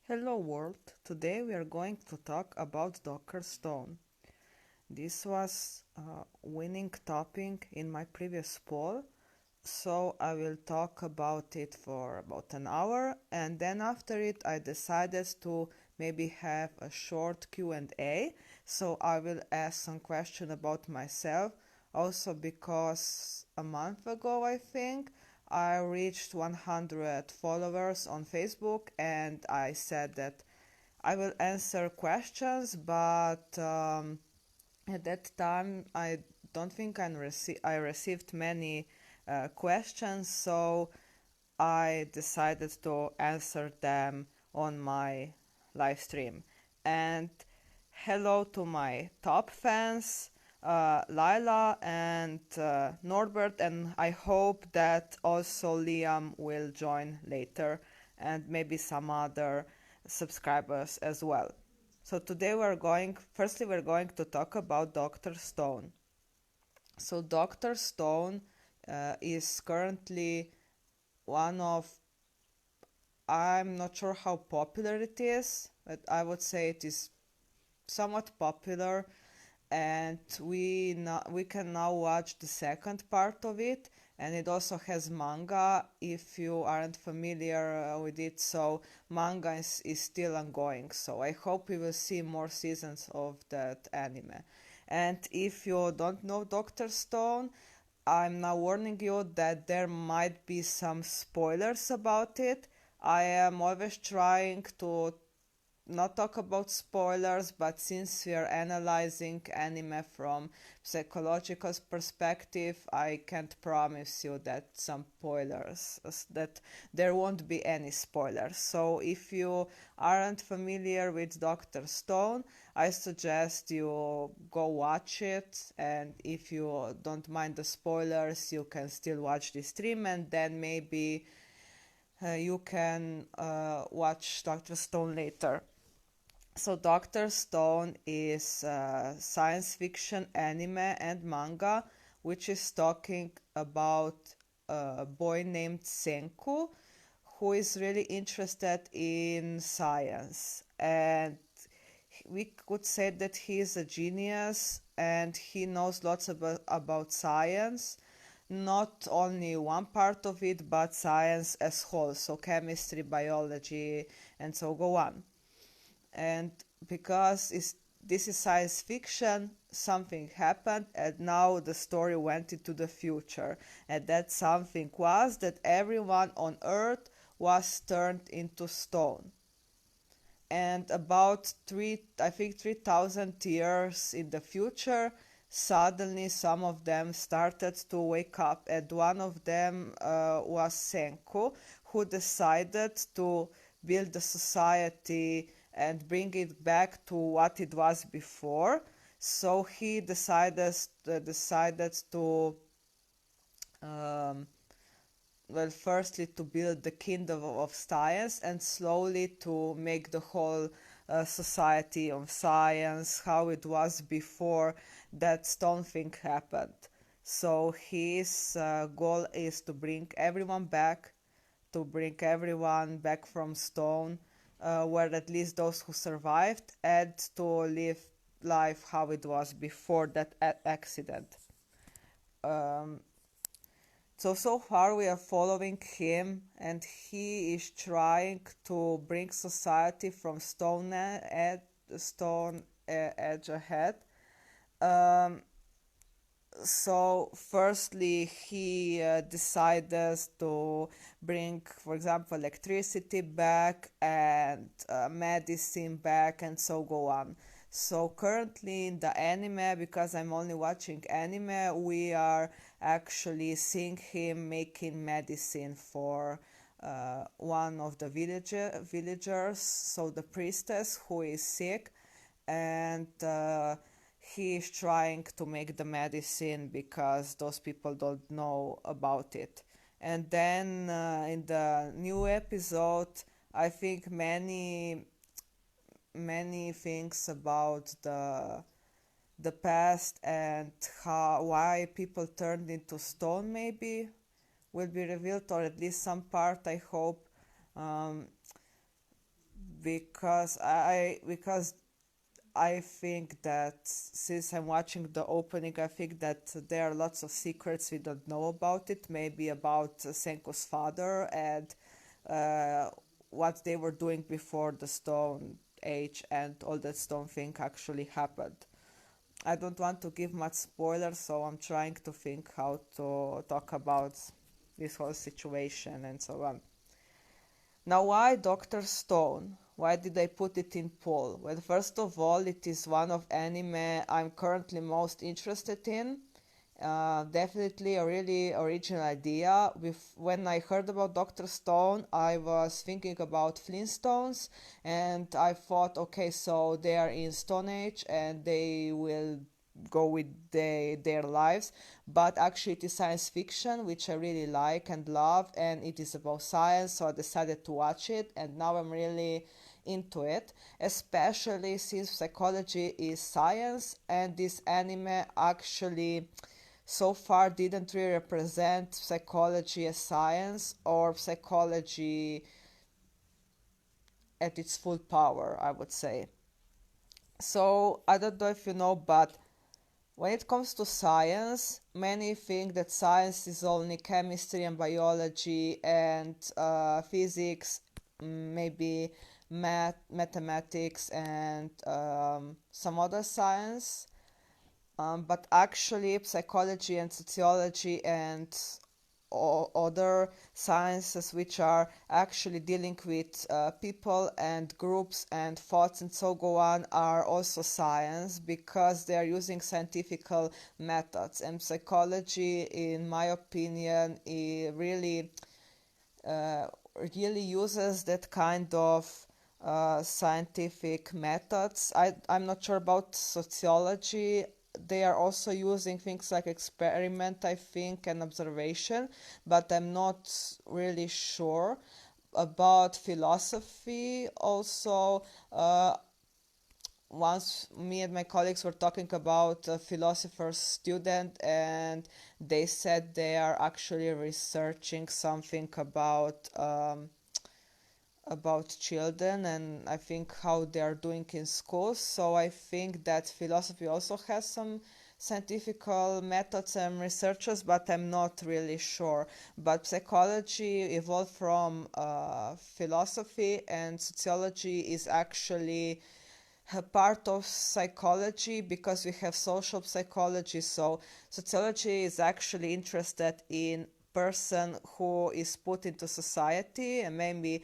Hello world, today we are going to talk about Dr. Stone. This was a winning topic in my previous poll, so I will talk about it for about an hour, and then after it I decided to maybe have a short Q&A, so I will ask some question about myself, also because a month ago I think I reached 100 followers on Facebook, and I said that I will answer questions, but at that time I don't think I received many questions, so I decided to answer them on my live stream. And hello to my top fans, Lila and Norbert, and I hope that also Liam will join later and maybe some other subscribers as well. So today we're going to talk about Dr. Stone. So Dr. Stone is currently one of, I'm not sure how popular it is, but I would say it is somewhat popular, and we can now watch the second part of it, and it also has manga if you aren't familiar with it. So manga is still ongoing, so I hope we will see more seasons of that anime. And if you don't know Dr. Stone, I'm now warning you that there might be some spoilers about it. I am always trying to not talk about spoilers, but since we are analyzing anime from psychological perspective, I can't promise you that some spoilers that there won't be any spoilers. So if you aren't familiar with Dr. Stone, I suggest you go watch it, and if you don't mind the spoilers, you can still watch the stream, and then maybe you can watch Dr. Stone later. So Dr. Stone is science fiction anime and manga, which is talking about a boy named Senku, who is really interested in science. And we could say that he is a genius and he knows lots about science. Not only one part of it, but science as whole, so chemistry, biology, and so go on. And because this is science fiction, something happened, and now the story went into the future, and that something was that everyone on earth was turned into stone. And about 3,000 years in the future, suddenly some of them started to wake up, and one of them was Senku, who decided to build a society and bring it back to what it was before. So he decided to um, well, firstly to build the kingdom of science, and slowly to make the whole society of science how it was before that stone thing happened. So his goal is to bring everyone back, from stone, where at least those who survived, and to live life how it was before that accident. Um, so far we are following him, and he is trying to bring society from stone edge ahead. Um, so firstly he decided to bring, for example, electricity back, and medicine back, and so go on. So currently in the anime, because I'm only watching anime, we are actually seeing him making medicine for one of the villagers, so the priestess who is sick, and he is trying to make the medicine because those people don't know about it. And then in the new episode, I think many things about the past and how why people turned into stone maybe will be revealed, or at least some part, I hope. um, because I think that since I'm watching the opening, I think that there are lots of secrets we don't know about it. Maybe about Senko's father and uh, what they were doing before the Stone Age and all that Stone thing actually happened. I don't want to give much spoilers, so I'm trying to think how to talk about this whole situation and so on. Now, why Dr. Stone? Why did I put it in poll? Well, first of all, it is one of anime I'm currently most interested in. Definitely a really original idea. When I heard about Dr. Stone, I was thinking about Flintstones, and I thought, okay, so they are in Stone Age and they will go with their lives, but actually it is science fiction, which I really like and love, and it is about science, so I decided to watch it, and now I'm really into it, especially since psychology is science, and this anime actually so far didn't really represent psychology as science or psychology at its full power, I would say. So I don't know if you know, but when it comes to science, many think that science is only chemistry and biology and physics, maybe mathematics, and some other science. But actually, psychology and sociology and other sciences which are actually dealing with people and groups and thoughts and so go on are also science because they are using scientific methods, and psychology in my opinion uh, really uses that kind of scientific methods. I'm not sure about sociology. They are also using things like experiment, I think, and observation, but I'm not really sure about philosophy. Also, once me and my colleagues were talking about a philosopher's student, and they said they are actually researching something about children and I think how they are doing in schools. So I think that philosophy also has some scientific methods and researchers, but I'm not really sure. But psychology evolved from philosophy, and sociology is actually a part of psychology because we have social psychology. So sociology is actually interested in person who is put into society and maybe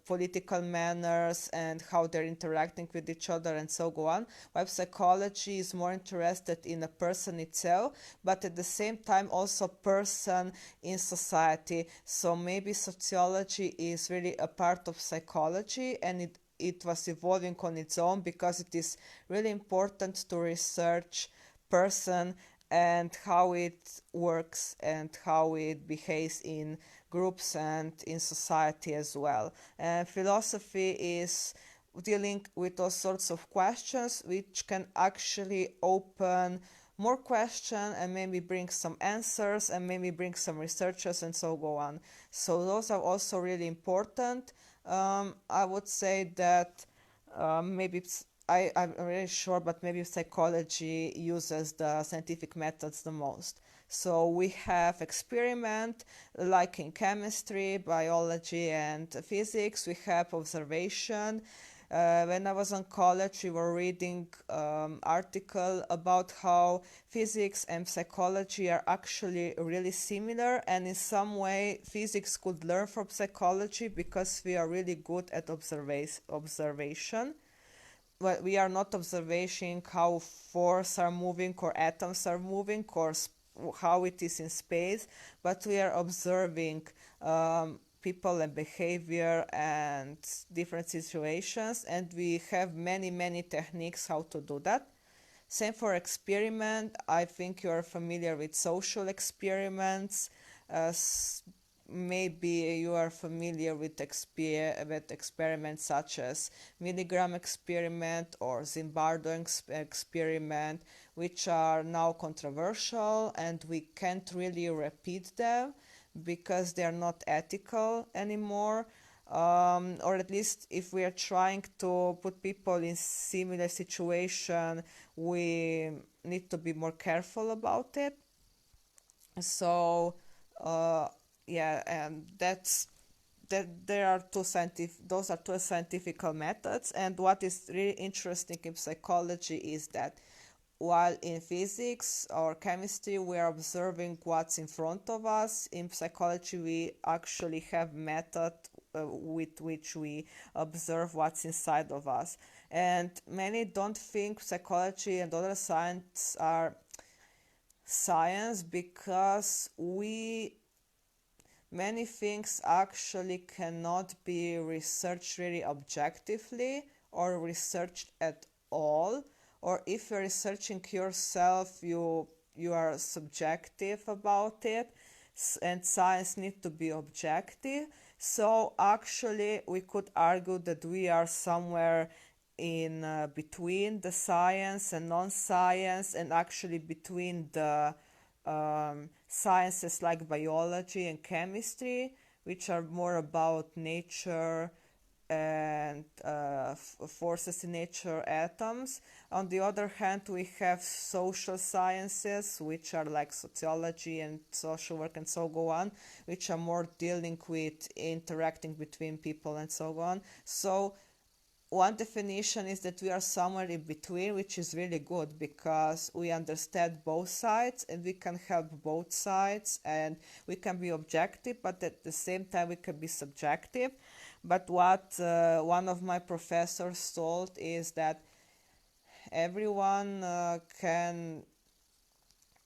political manners and how they're interacting with each other and so go on, while psychology is more interested in a person itself, but at the same time also person in society. So maybe sociology is really a part of psychology, and it was evolving on its own because it is really important to research person and how it works and how it behaves in groups and in society as well. And philosophy is dealing with all sorts of questions which can actually open more question and maybe bring some answers and maybe bring some researchers and so go on. So those are also really important. I would say that maybe I'm really sure, but maybe psychology uses the scientific methods the most. So we have experiment, like in chemistry, biology, and physics. We have observation. When I was in college, we were reading article about how physics and psychology are actually really similar, and in some way, physics could learn from psychology because we are really good at observation. Well, we are not observing how force are moving or atoms are moving or how it is in space, but we are observing people and behavior and different situations, and we have many techniques how to do that. Same for experiment. I think you are familiar with social experiments. Uh, Maybe you are familiar with experiments such as Milgram experiment or Zimbardo experiment, which are now controversial and we can't really repeat them because they are not ethical anymore. or at least if we are trying to put people in similar situation, we need to be more careful about it. So uh, yeah, and that's that there are two scientific those are two scientific methods. And what is really interesting in psychology is that while in physics or chemistry we are observing what's in front of us, in psychology we actually have method with which we observe what's inside of us. And many don't think psychology and other science are science because we many things actually cannot be researched really objectively or researched at all. Or if you're researching yourself, you are subjective about it, and science need to be objective. So actually we could argue that we are somewhere in between the science and non-science, and actually between the sciences like biology and chemistry, which are more about nature and forces in nature, atoms. On the other hand, we have social sciences, which are like sociology and social work and so go on, which are more dealing with interacting between people and so on. So one definition is that we are somewhere in between, which is really good because we understand both sides and we can help both sides, and we can be objective, but at the same time we can be subjective. But what one of my professors told is that everyone can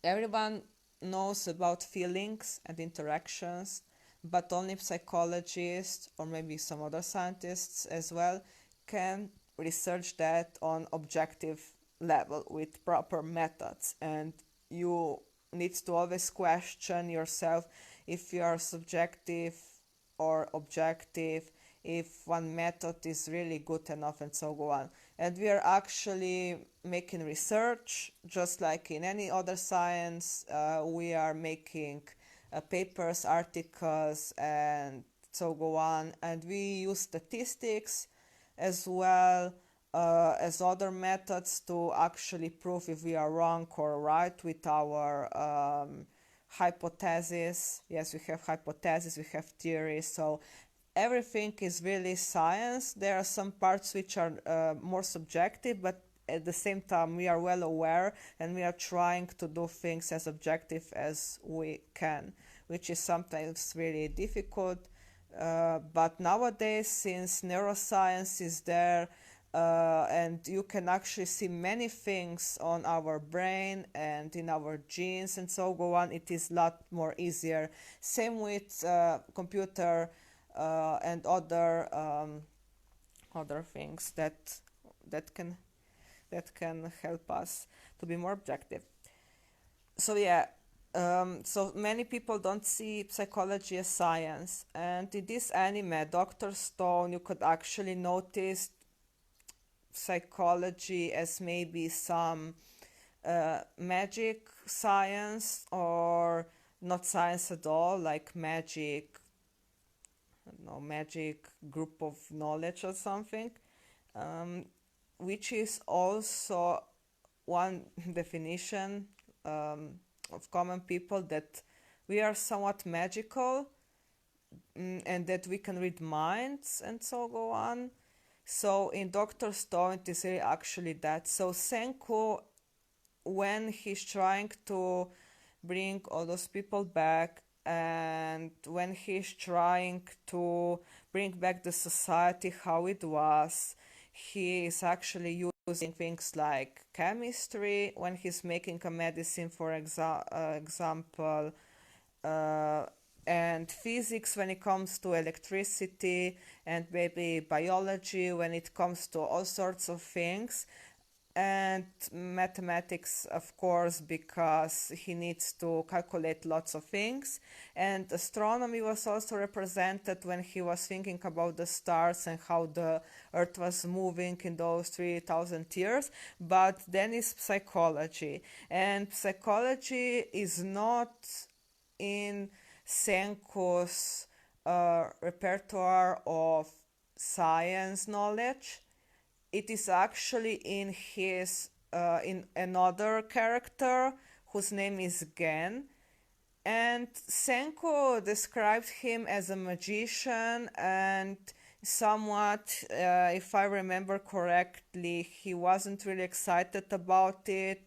everyone knows about feelings and interactions, but only psychologists or maybe some other scientists as well can research that on objective level with proper methods. And you need to always question yourself if you are subjective or objective, if one method is really good enough, and so go on. And we are actually making research just like in any other science. We are making papers, articles, and so go on, and we use statistics as well as other methods to actually prove if we are wrong or right with our hypothesis. Yes, we have hypotheses, we have theories. So everything is really science. There are some parts which are more subjective, but at the same time we are well aware and we are trying to do things as objective as we can, which is sometimes really difficult. But nowadays, since neuroscience is there, and you can actually see many things on our brain and in our genes and so go on, it is a lot more easier. Same with computer and other things that can that can help us to be more objective. So yeah, so many people don't see psychology as science, and in this anime, Doctor Stone, you could actually notice psychology as maybe some magic science, or not science at all, like magic, I don't know, magic group of knowledge or something, um, which is also one definition of common people, that we are somewhat magical, and that we can read minds and so go on. So in Doctor Stone, it is really actually that. So Senku, when he's trying to bring all those people back, and when he's trying to bring back the society how it was, he is actually using things like chemistry when he's making a medicine, for example, uh, and physics when it comes to electricity, and maybe biology when it comes to all sorts of things, and mathematics, of course, because he needs to calculate lots of things. And astronomy was also represented when he was thinking about the stars and how the earth was moving in those 3000 years. But then is psychology, and psychology is not in Senko's repertoire of science knowledge. It is actually in another character whose name is Gen, and Senko described him as a magician and somewhat, if I remember correctly, he wasn't really excited about it,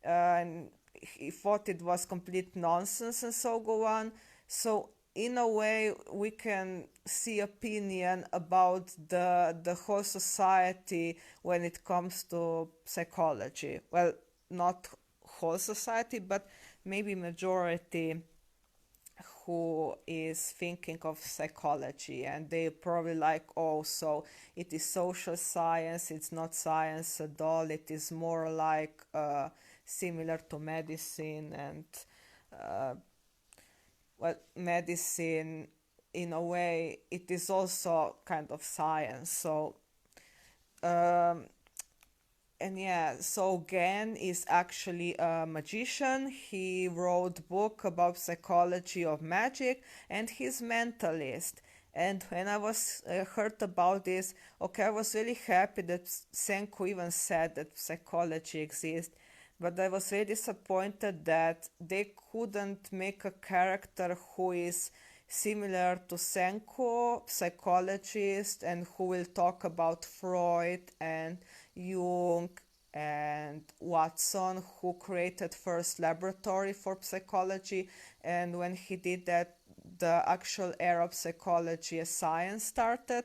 and he thought it was complete nonsense and so go on. So in a way, we can see opinion about the whole society when it comes to psychology. Well, not whole society, but maybe majority who is thinking of psychology, and they probably like, oh, so it is social science, it's not science at all, it is more like similar to medicine, and uh, well, medicine in a way it is also kind of science. So um, and yeah, so Gen is actually a magician. He wrote book about psychology of magic, and he's mentalist. And when I was heard about this, okay, I was really happy that Senku even said that psychology exists. But I was really disappointed that they couldn't make a character who is similar to Senko, psychologist, and who will talk about Freud and Jung and Watson, who created first laboratory for psychology. And when he did that, the actual era of psychology as science started.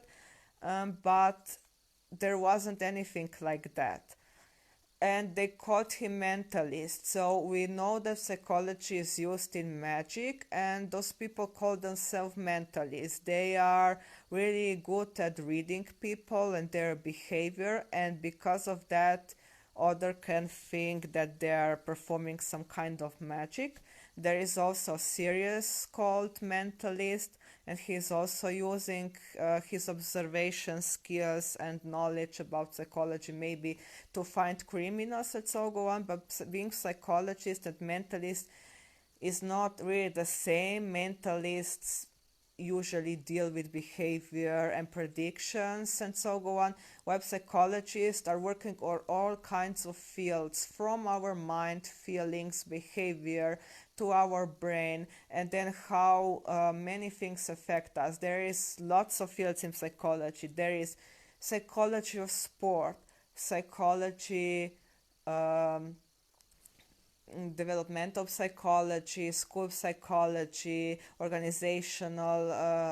But there wasn't anything like that, and they called him mentalist. So we know that psychology is used in magic, and those people call themselves mentalists. They are really good at reading people and their behavior, and because of that, other can think that they are performing some kind of magic. There is also a series called Mentalist, and he's also using his observation skills and knowledge about psychology maybe to find criminals and so go on. But being psychologist and mentalist is not really the same. Mentalists usually deal with behavior and predictions and so go on. Web psychologists are working on all kinds of fields, from our mind, feelings, behavior to our brain, and then how many things affect us. There is lots of fields in psychology. There is psychology of sport, psychology, um, developmental psychology, school psychology, organizational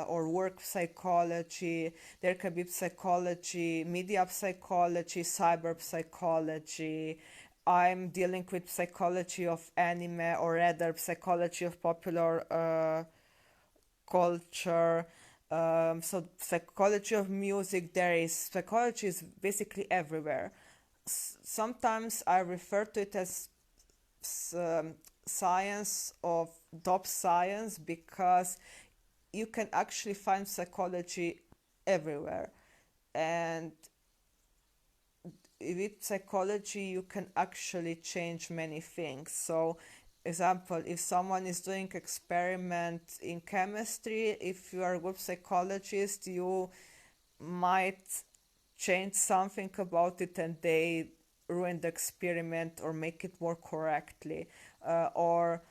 or work psychology. There can be psychology, media psychology, cyber psychology. I'm dealing with psychology of anime, or rather psychology of popular culture. So psychology of music. There is psychology is basically everywhere. Sometimes I refer to it as um, science of top science, because you can actually find psychology everywhere, and with psychology you can actually change many things. So example, if someone is doing experiment in chemistry, if you are a good psychologist, you might change something about it and they ruin the experiment or make it more correctly. Or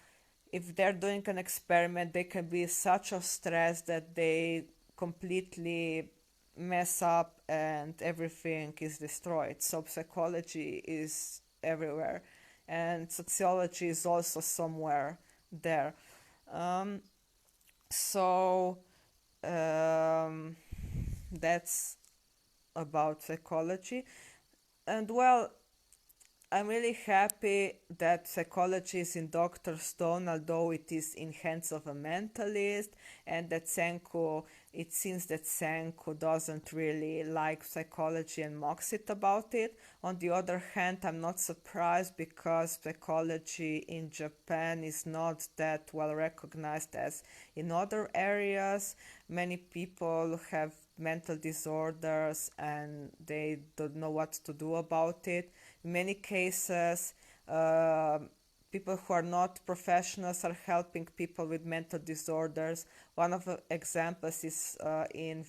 if they're doing an experiment, they can be such a stress that they completely mess up and everything is destroyed. So psychology is everywhere, and sociology is also somewhere there. Um, so um, that's about psychology. And well, I'm really happy that psychology is in Dr. Stone, although it is in hands of a mentalist, and that Senko, it seems that Senko doesn't really like psychology and mocks it about it. On the other hand, I'm not surprised, because psychology in Japan is not that well recognized as in other areas. Many people have mental disorders and they don't know what to do about it. In many cases, people who are not professionals are helping people with mental disorders. One of the examples is in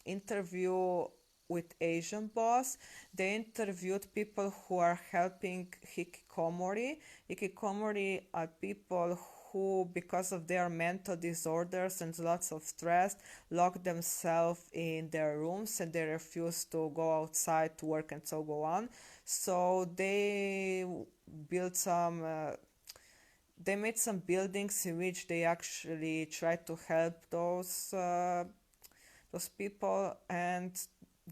interview with Asian Boss. They interviewed people who are helping hikikomori. Hikikomori are people who, because of their mental disorders and lots of stress, lock themselves in their rooms and they refuse to go outside to work and so go on. So they built some they made some buildings in which they actually tried to help those people, and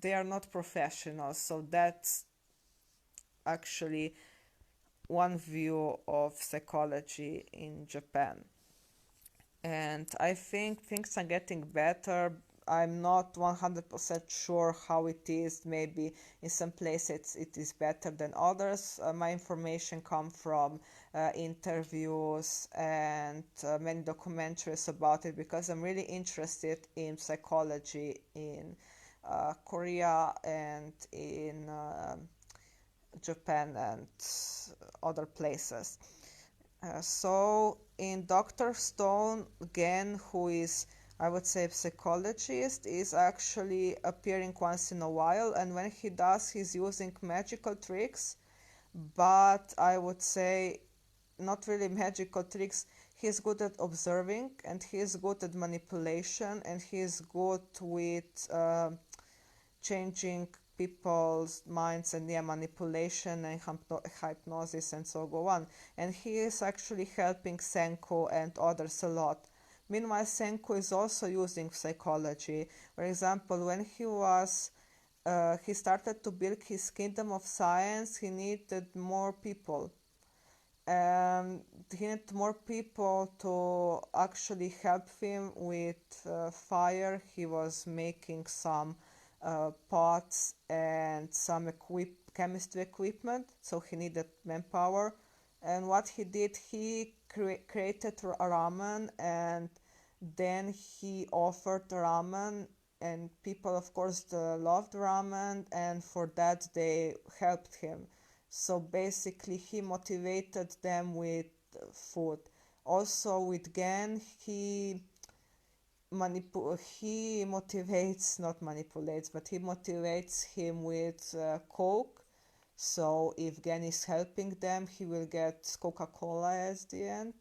they are not professionals. So that's actually one view of psychology in Japan. And I think things are getting better. I'm not 100% sure how it is. Maybe in some places it is better than others. My information come from interviews and many documentaries about it, because I'm really interested in psychology in Korea and in Japan and other places. So in Dr. Stone, again, who is, I would say, a psychologist, is actually appearing once in a while, and when he does, he's using magical tricks, but I would say not really magical tricks. He's good at observing, and he's good at manipulation, and he's good with changing people's minds and manipulation and hypnosis and so go on. And he is actually helping Senko and others a lot. Meanwhile, Senko is also using psychology. For example, when he started to build his kingdom of science, he needed more people. He needed more people to actually help him with fire. He was making some pots and some chemistry equipment, so he needed manpower. And what he did, he created ramen, and then he offered ramen, and people, of course, loved ramen, and for that they helped him. So basically, he motivated them with food. Also, with Gen, he motivates, not manipulates, but he motivates him with Coke. So if Gen is helping them, he will get Coca-Cola at the end.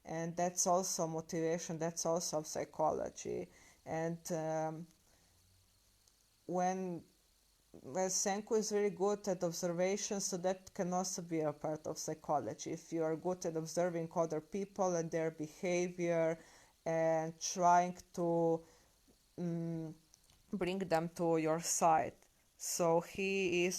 And that's also motivation, that's also psychology. And when Senko is really good at observation, so that can also be a part of psychology. If you are good at observing other people and their behavior and trying to bring them to your side. So he is